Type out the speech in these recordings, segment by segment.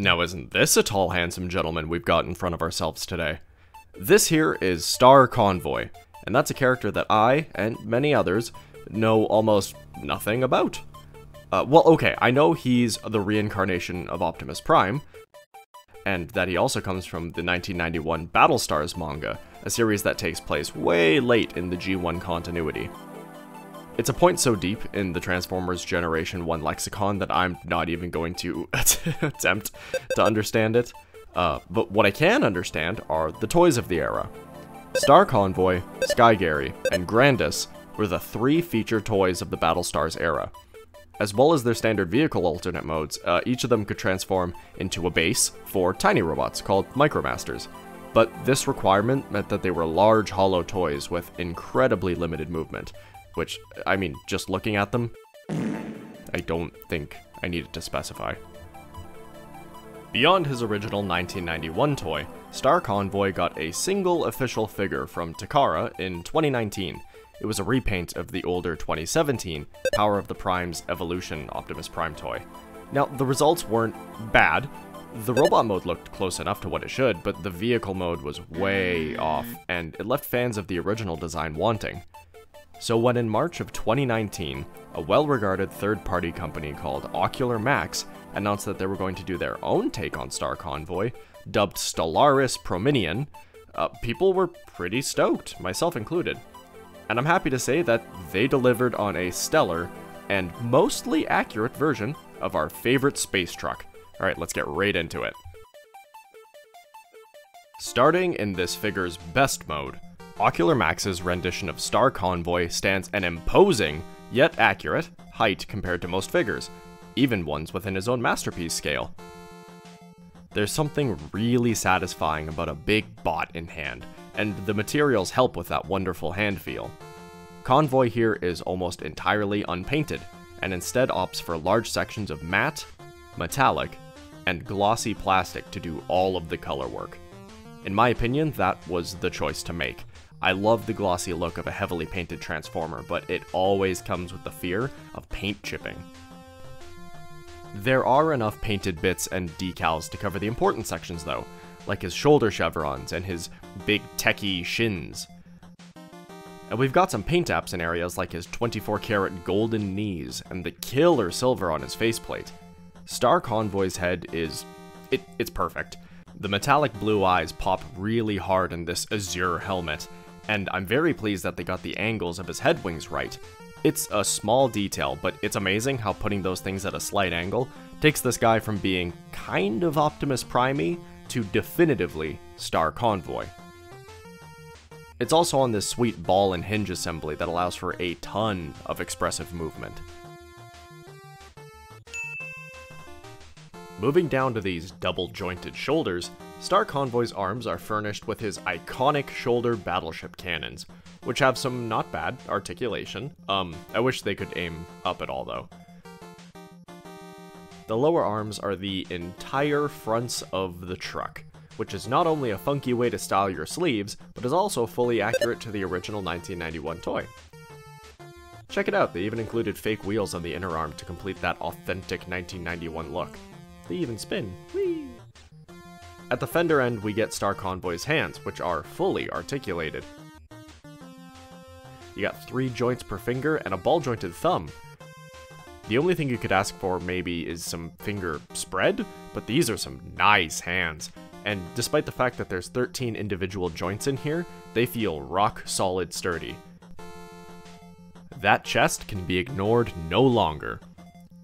Now isn't this a tall, handsome gentleman we've got in front of ourselves today? This here is Star Convoy, and that's a character that I, and many others, know almost nothing about. Well, okay, I know he's the reincarnation of Optimus Prime, and that he also comes from the 1991 Battlestars manga, a series that takes place way late in the G1 continuity. It's a point so deep in the Transformers Generation 1 lexicon that I'm not even going to attempt to understand it. But what I can understand are the toys of the era. Star Convoy, Sky Gary, and Grandus were the three featured toys of the Battlestars era. As well as their standard vehicle alternate modes, each of them could transform into a base for tiny robots called Micromasters. But this requirement meant that they were large hollow toys with incredibly limited movement. Which, I mean, just looking at them, I don't think I needed to specify. Beyond his original 1991 toy, Star Convoy got a single official figure from Takara in 2019. It was a repaint of the older 2017 Power of the Prime's Evolution Optimus Prime toy. Now, the results weren't bad. The robot mode looked close enough to what it should, but the vehicle mode was way off, and it left fans of the original design wanting. So when in March of 2019, a well-regarded third-party company called Ocular announced that they were going to do their own take on Star Convoy, dubbed Stellarus Prominion, people were pretty stoked, myself included. And I'm happy to say that they delivered on a stellar and mostly accurate version of our favorite space truck. Alright, let's get right into it. Starting in this figure's best mode, Ocular Max's rendition of Star Convoy stands an imposing, yet accurate, height compared to most figures, even ones within his own masterpiece scale. There's something really satisfying about a big bot in hand, and the materials help with that wonderful hand feel. Convoy here is almost entirely unpainted, and instead opts for large sections of matte, metallic, and glossy plastic to do all of the color work. In my opinion, that was the choice to make. I love the glossy look of a heavily painted Transformer, but it always comes with the fear of paint chipping. There are enough painted bits and decals to cover the important sections though, like his shoulder chevrons and his big techie shins. And we've got some paint apps in areas like his 24-karat golden knees and the killer silver on his faceplate. Star Convoy's head is... it's perfect. The metallic blue eyes pop really hard in this azure helmet, and I'm very pleased that they got the angles of his head wings right. It's a small detail, but it's amazing how putting those things at a slight angle takes this guy from being kind of Optimus Prime-y to definitively Star Convoy. It's also on this sweet ball and hinge assembly that allows for a ton of expressive movement. Moving down to these double-jointed shoulders, Star Convoy's arms are furnished with his iconic shoulder battleship cannons, which have some not bad articulation. I wish they could aim up at all though. The lower arms are the entire fronts of the truck, which is not only a funky way to style your sleeves, but is also fully accurate to the original 1991 toy. Check it out, they even included fake wheels on the inner arm to complete that authentic 1991 look. They even spin. Whee! At the fender end, we get Star Convoy's hands, which are fully articulated. You got 3 joints per finger and a ball-jointed thumb. The only thing you could ask for maybe is some finger spread, but these are some nice hands. And despite the fact that there's 13 individual joints in here, they feel rock-solid sturdy. That chest can be ignored no longer.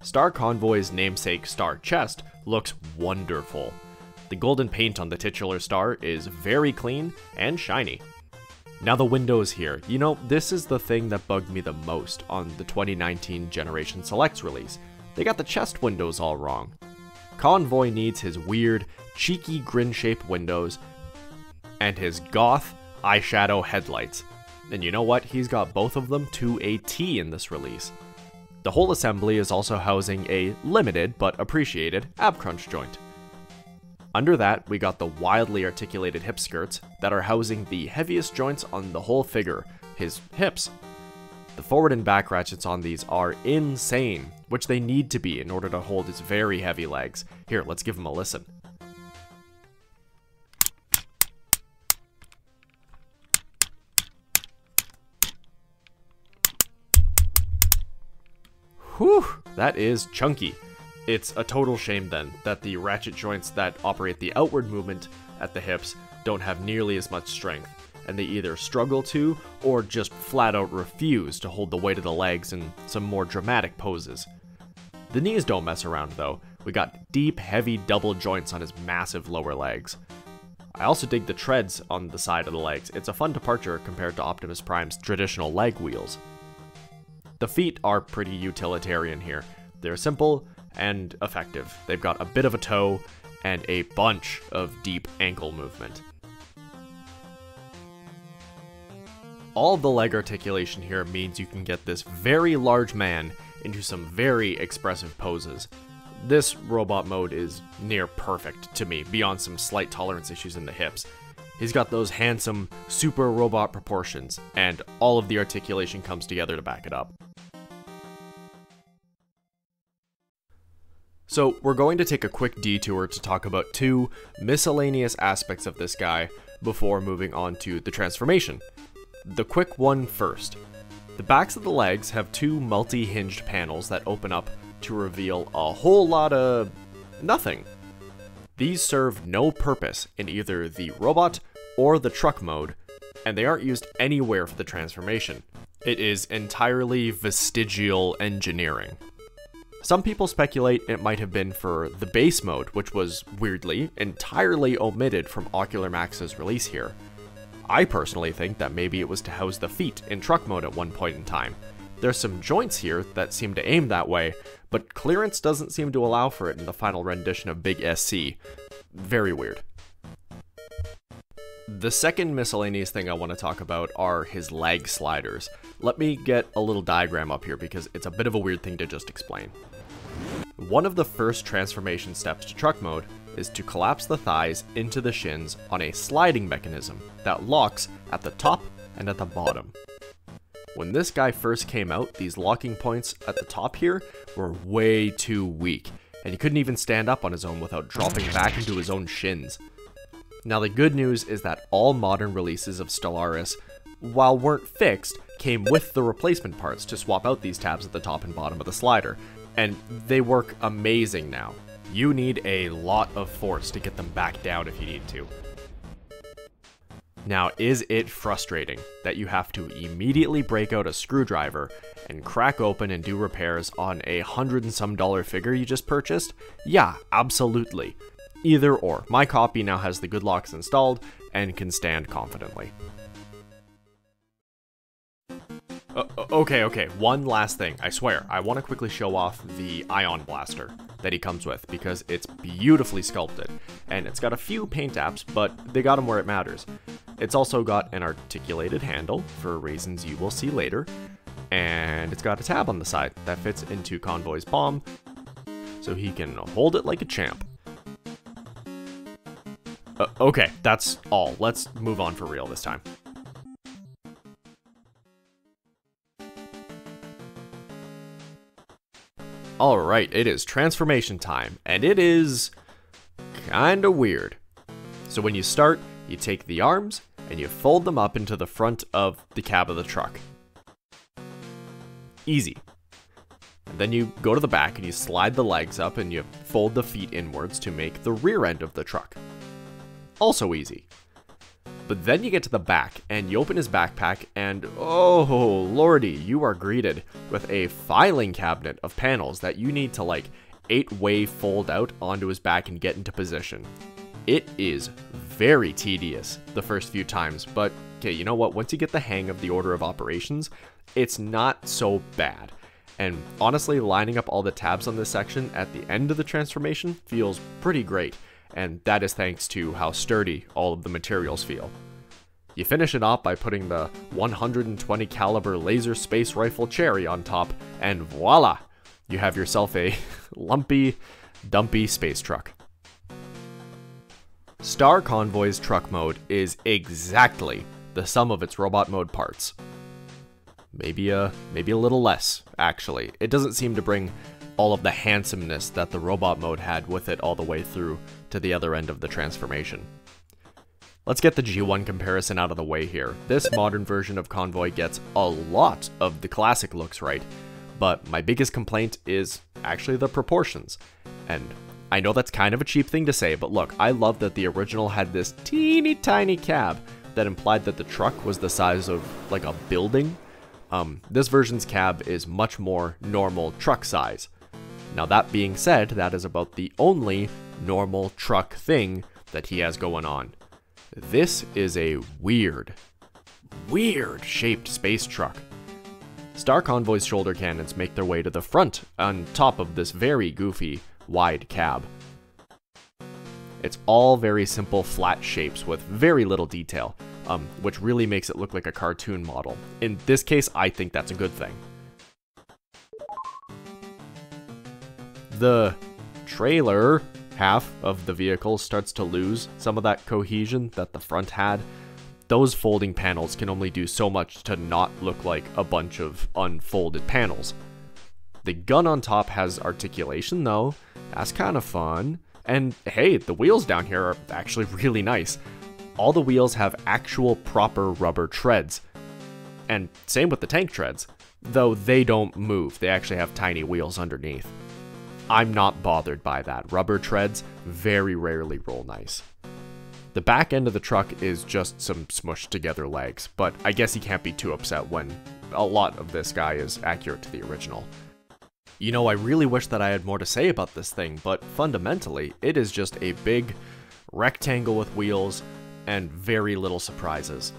Star Convoy's namesake Star Chest looks wonderful. The golden paint on the titular star is very clean and shiny. Now the windows here, you know, this is the thing that bugged me the most on the 2019 Generation Selects release. They got the chest windows all wrong. Convoy needs his weird, cheeky grin-shaped windows and his goth eyeshadow headlights. And you know what? He's got both of them to a T in this release. The whole assembly is also housing a limited but appreciated ab crunch joint. Under that, we got the wildly articulated hip skirts that are housing the heaviest joints on the whole figure, his hips. The forward and back ratchets on these are insane, which they need to be in order to hold his very heavy legs. Here, let's give him a listen. Whew, that is chunky. It's a total shame then that the ratchet joints that operate the outward movement at the hips don't have nearly as much strength, and they either struggle to or just flat out refuse to hold the weight of the legs in some more dramatic poses. The knees don't mess around though. We got deep, heavy double joints on his massive lower legs. I also dig the treads on the side of the legs. It's a fun departure compared to Optimus Prime's traditional leg wheels. The feet are pretty utilitarian here. They're simple and effective. They've got a bit of a toe and a bunch of deep ankle movement. All of the leg articulation here means you can get this very large man into some very expressive poses. This robot mode is near perfect to me, beyond some slight tolerance issues in the hips. He's got those handsome, super robot proportions, and all of the articulation comes together to back it up. So we're going to take a quick detour to talk about two miscellaneous aspects of this guy before moving on to the transformation. The quick one first. The backs of the legs have two multi-hinged panels that open up to reveal a whole lot of nothing. These serve no purpose in either the robot or the truck mode, and they aren't used anywhere for the transformation. It is entirely vestigial engineering. Some people speculate it might have been for the base mode, which was, weirdly, entirely omitted from Ocular Max's release here. I personally think that maybe it was to house the feet in truck mode at one point in time. There's some joints here that seem to aim that way, but clearance doesn't seem to allow for it in the final rendition of Big SC. Very weird. The second miscellaneous thing I want to talk about are his leg sliders. Let me get a little diagram up here because it's a bit of a weird thing to just explain. One of the first transformation steps to truck mode is to collapse the thighs into the shins on a sliding mechanism that locks at the top and at the bottom. When this guy first came out, these locking points at the top here were way too weak, and he couldn't even stand up on his own without dropping back into his own shins. Now the good news is that all modern releases of Stellaris, while weren't fixed, came with the replacement parts to swap out these tabs at the top and bottom of the slider, and they work amazing now. You need a lot of force to get them back down if you need to. Now, is it frustrating that you have to immediately break out a screwdriver and crack open and do repairs on a $100 and some figure you just purchased? Yeah, absolutely. Either or. My copy now has the good locks installed and can stand confidently. Okay, one last thing, I swear. I want to quickly show off the Ion Blaster that he comes with because it's beautifully sculpted, and it's got a few paint apps, but they got them where it matters. It's also got an articulated handle for reasons you will see later, and it's got a tab on the side that fits into Convoy's palm, so he can hold it like a champ. Okay, that's all. Let's move on for real this time. Alright, it is transformation time, and it is kinda weird. So when you start, you take the arms, and you fold them up into the front of the cab of the truck. Easy. And then you go to the back, and you slide the legs up, and you fold the feet inwards to make the rear end of the truck. Also easy. But then you get to the back, and you open his backpack, and oh lordy, you are greeted with a filing cabinet of panels that you need to like 8-way fold out onto his back and get into position. It is very tedious the first few times, but okay, you know what? Once you get the hang of the order of operations, it's not so bad. And honestly, lining up all the tabs on this section at the end of the transformation feels pretty great. And that is thanks to how sturdy all of the materials feel. You finish it off by putting the 120 caliber laser space rifle cherry on top, and voila! You have yourself a lumpy, dumpy space truck. Star Convoy's truck mode is exactly the sum of its robot mode parts. Maybe a little less, actually. It doesn't seem to bring all of the handsomeness that the robot mode had with it all the way through to the other end of the transformation. Let's get the G1 comparison out of the way here. This modern version of Convoy gets a lot of the classic looks right, but my biggest complaint is actually the proportions. And I know that's kind of a cheap thing to say, but look, I love that the original had this teeny tiny cab that implied that the truck was the size of like a building. This version's cab is much more normal truck size. Now that being said, that is about the only normal truck thing that he has going on. This is a weird shaped space truck. Star Convoy's shoulder cannons make their way to the front on top of this very goofy, wide cab. It's all very simple flat shapes with very little detail, which really makes it look like a cartoon model. In this case, I think that's a good thing. The trailer half of the vehicle starts to lose some of that cohesion that the front had. Those folding panels can only do so much to not look like a bunch of unfolded panels. The gun on top has articulation though, that's kind of fun. And hey, the wheels down here are actually really nice. All the wheels have actual proper rubber treads. And same with the tank treads, though they don't move, they actually have tiny wheels underneath. I'm not bothered by that. Rubber treads very rarely roll nice. The back end of the truck is just some smushed together legs, but I guess he can't be too upset when a lot of this guy is accurate to the original. You know, I really wish that I had more to say about this thing, but fundamentally, it is just a big rectangle with wheels and very little surprises.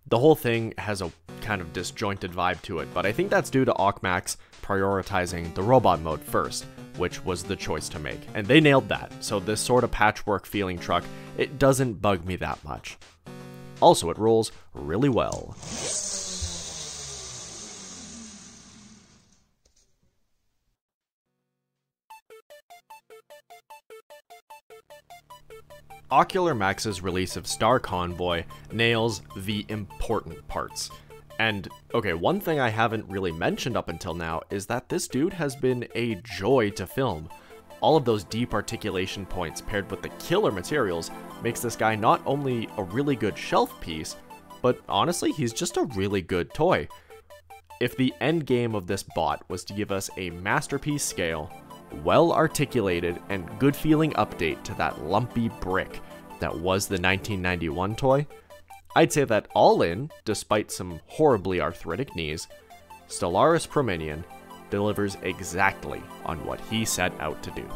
The whole thing has a kind of disjointed vibe to it, but I think that's due to Ockmax prioritizing the robot mode first, which was the choice to make, and they nailed that, so this sort of patchwork feeling truck, it doesn't bug me that much. Also, it rolls really well. Ocular Max's release of Star Convoy nails the important parts. And, okay, one thing I haven't really mentioned up until now is that this dude has been a joy to film. All of those deep articulation points paired with the killer materials makes this guy not only a really good shelf piece, but honestly, he's just a really good toy. If the end game of this bot was to give us a masterpiece scale, well-articulated, and good-feeling update to that lumpy brick that was the 1991 toy, I'd say that all in, despite some horribly arthritic knees, Stellarus Prominion delivers exactly on what he set out to do.